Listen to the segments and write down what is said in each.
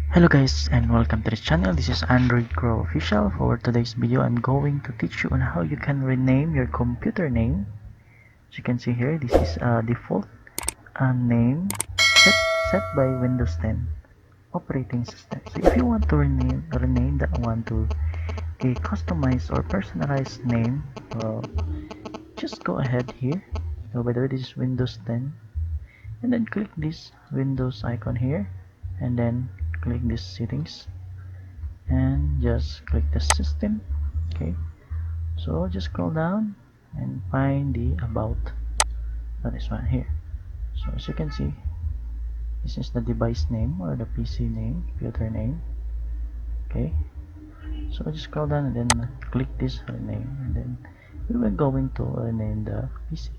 Hello guys and welcome to the channel. This is Android Grow Official. For today's video, I'm going to teach you on how you can rename your computer name. As you can see here, this is a default name set by Windows 10 operating system. So if you want to rename that one to a customized or personalized name, just go ahead here. So by the way, this is Windows 10, and then click this Windows icon here, and then click this settings and just click the system. Okay, so just scroll down and find the about. This one here. So as you can see, this is the device name or the PC name, computer name. Okay, so just scroll down and then click this rename, and then we will going to rename the PC.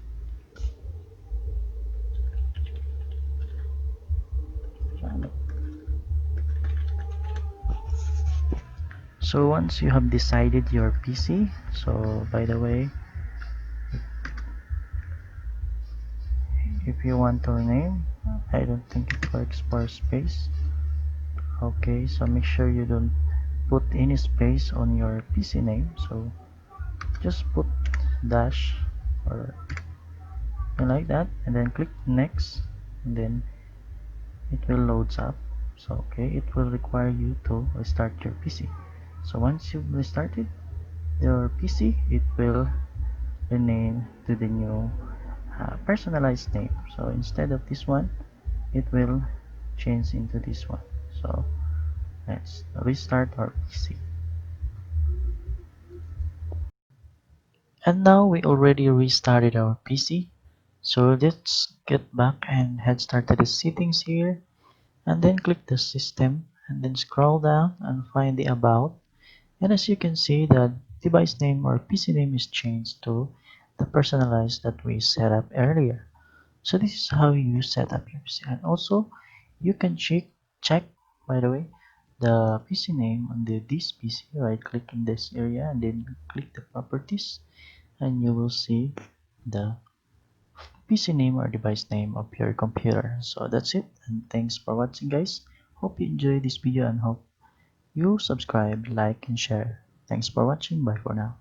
So once you have decided your PC, so by the way, if you want to rename, I don't think it works for space. Okay, so make sure you don't put any space on your PC name, so just put dash or like that, and then click next, and then it will loads up. So okay, it will require you to restart your PC. So once you've restarted your PC, it will rename to the new personalized name. So instead of this one, it will change into this one. So let's restart our PC. And now we already restarted our PC. So let's get back and head start to the settings here, and then click the system, and then scroll down and find the about. And as you can see, the device name or PC name is changed to the personalized that we set up earlier. So this is how you set up your PC. And also you can check by the way the PC name on this PC. Right click in this area and then click the properties, and you will see the PC name or device name of your computer. So that's it, and thanks for watching guys. Hope you enjoyed this video and hope you subscribe, like and share. Thanks for watching. Bye for now.